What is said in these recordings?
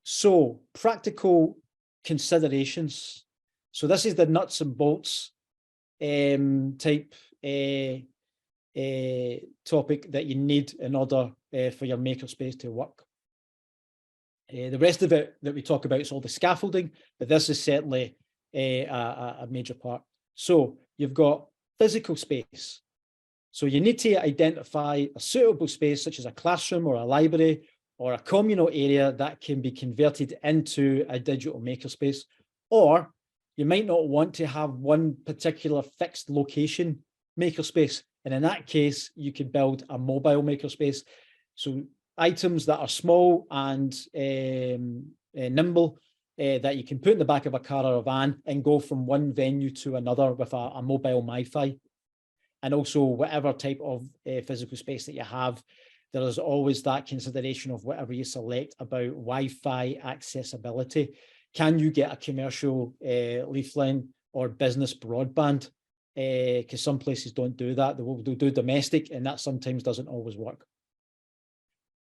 So practical considerations. So this is the nuts and bolts type topic that you need in order for your makerspace to work. The rest of it that we talk about is all the scaffolding, but this is certainly a major part. So you've got physical space. So you need to identify a suitable space, such as a classroom or a library or a communal area that can be converted into a digital makerspace. Or you might not want to have one particular fixed location makerspace. And in that case, you could build a mobile makerspace. So items that are small and nimble that you can put in the back of a car or a van and go from one venue to another with a mobile MiFi. And also whatever type of physical space that you have, there is always that consideration of whatever you select about Wi-Fi accessibility. Can you get a commercial leaf line or business broadband? Because some places don't do that. They'll do domestic, and that sometimes doesn't always work.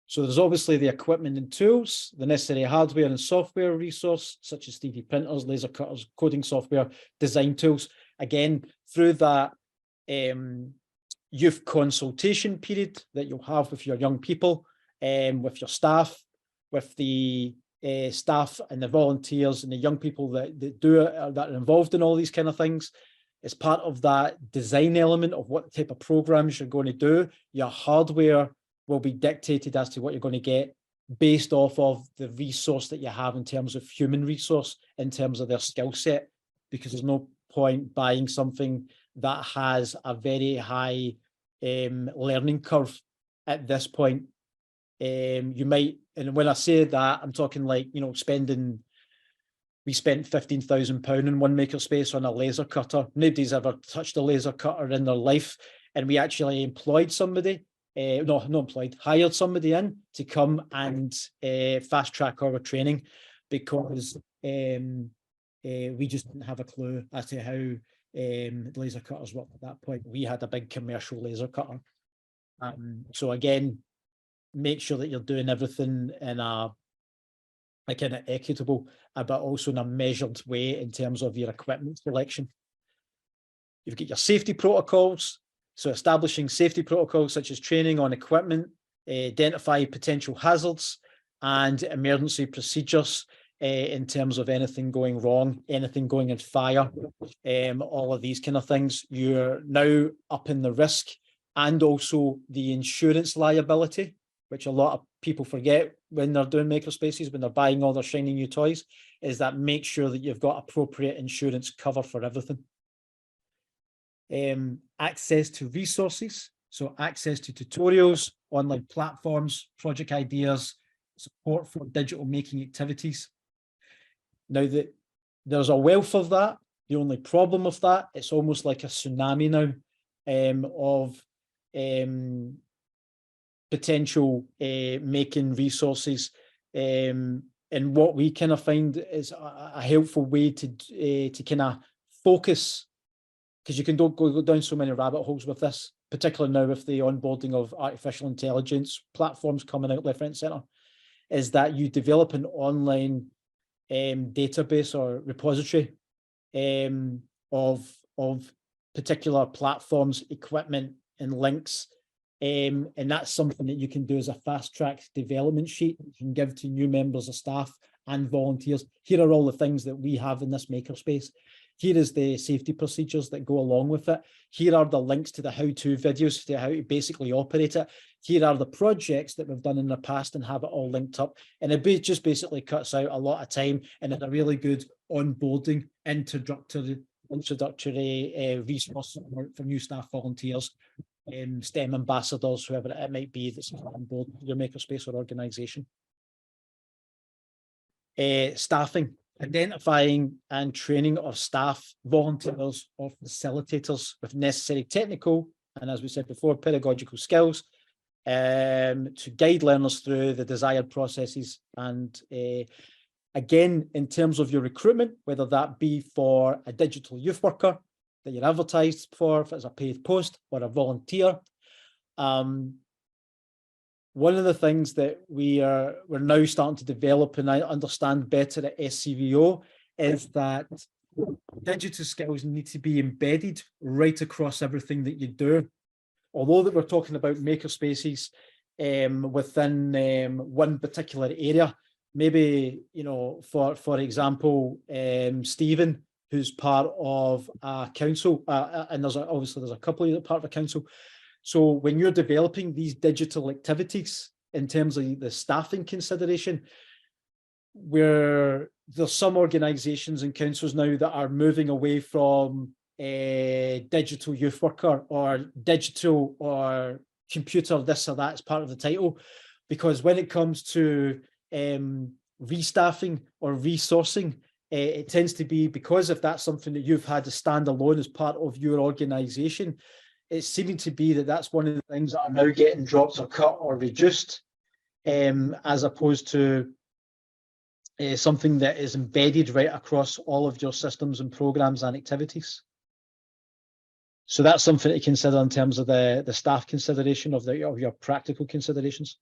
So there's obviously the equipment and tools, the necessary hardware and software resource, such as 3D printers, laser cutters, coding software, design tools. Again, through that youth consultation period that you'll have with your young people, with your staff, with the staff and the volunteers and the young people that do it, that are involved in all these kind of things. As part of that design element of what type of programs you're going to do, your hardware will be dictated as to what you're going to get based off of the resource that you have in terms of human resource, in terms of their skill set, because there's no point buying something that has a very high learning curve at this point. You might, and when I say that, I'm talking like, you know, we spent £15,000 in one makerspace on a laser cutter. Nobody's ever touched a laser cutter in their life. And we actually employed somebody, hired somebody in to come and fast track our training, because we just didn't have a clue as to how laser cutters work at that point. We had a big commercial laser cutter. So again, make sure that you're doing everything in a kind of equitable, but also in a measured way in terms of your equipment selection. You've got your safety protocols. So establishing safety protocols such as training on equipment, identify potential hazards and emergency procedures in terms of anything going wrong, anything going in fire, all of these kind of things. You're now upping the risk and also the insurance liability, which a lot of people forget when they're doing makerspaces, when they're buying all their shiny new toys, is that make sure that you've got appropriate insurance cover for everything. Access to resources, so access to tutorials, online platforms, project ideas, support for digital making activities. Now that there's a wealth of that, the only problem with that, it's almost like a tsunami now of potential making resources. And what we kind of find is a helpful way to kind of focus, because you can go down so many rabbit holes with this, particularly now with the onboarding of artificial intelligence platforms coming out left, right, and center, is that you develop an online database or repository of particular platforms, equipment, and links. And that's something that you can do as a fast track development sheet you can give to new members of staff and volunteers. Here are all the things that we have in this makerspace. Here is the safety procedures that go along with it. Here are the links to the how-to videos to how to basically operate it. Here are the projects that we've done in the past and have it all linked up. And it just basically cuts out a lot of time, and it's a really good onboarding introductory resource for new staff, volunteers, STEM ambassadors, whoever it might be that's on board your makerspace or organisation. Staffing. Identifying and training of staff, volunteers, or facilitators with necessary technical and, as we said before, pedagogical skills to guide learners through the desired processes. And again, in terms of your recruitment, whether that be for a digital youth worker that you're advertised for, if it's a paid post, or a volunteer, one of the things that we're now starting to develop and I understand better at SCVO is that digital skills need to be embedded right across everything that you do. Although that we're talking about makerspaces within one particular area, maybe, you know, for example, Stephen, who's part of a council, and obviously there's a couple of part of a council. So when you're developing these digital activities in terms of the staffing consideration, where there's some organisations and councils now that are moving away from a digital youth worker or digital or computer this or that as part of the title, because when it comes to restaffing or resourcing, it tends to be, because if that's something that you've had to stand alone as part of your organisation, it's seeming to be that that's one of the things that are now getting dropped or cut or reduced, as opposed to something that is embedded right across all of your systems and programs and activities. So that's something to consider in terms of the staff consideration of your practical considerations.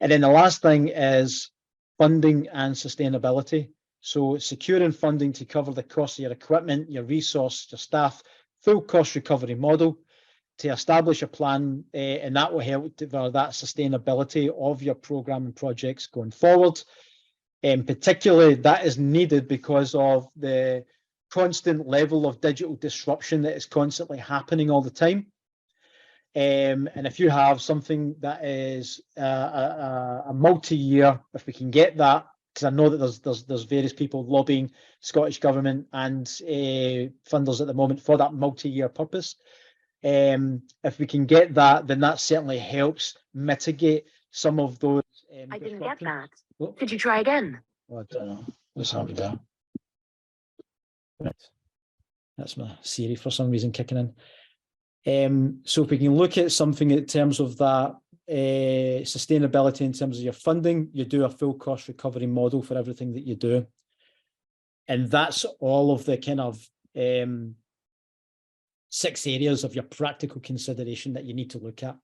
And then the last thing is funding and sustainability. So securing funding to cover the cost of your equipment, your resource, your staff, full cost recovery model, to establish a plan, and that will help for that sustainability of your program and projects going forward. Particularly that is needed because of the constant level of digital disruption that is constantly happening all the time. And if you have something that is a multi-year, if we can get that, because I know that there's various people lobbying Scottish Government and funders at the moment for that multi-year purpose. If we can get that, then that certainly helps mitigate some of those. I didn't get that. Oh. Could you try again? Well, I don't know what's happened there. Right. That's my Siri for some reason kicking in. So if we can look at something in terms of that sustainability in terms of your funding, you do a full cost recovery model for everything that you do. And that's all of the kind of 6 areas of your practical consideration that you need to look at.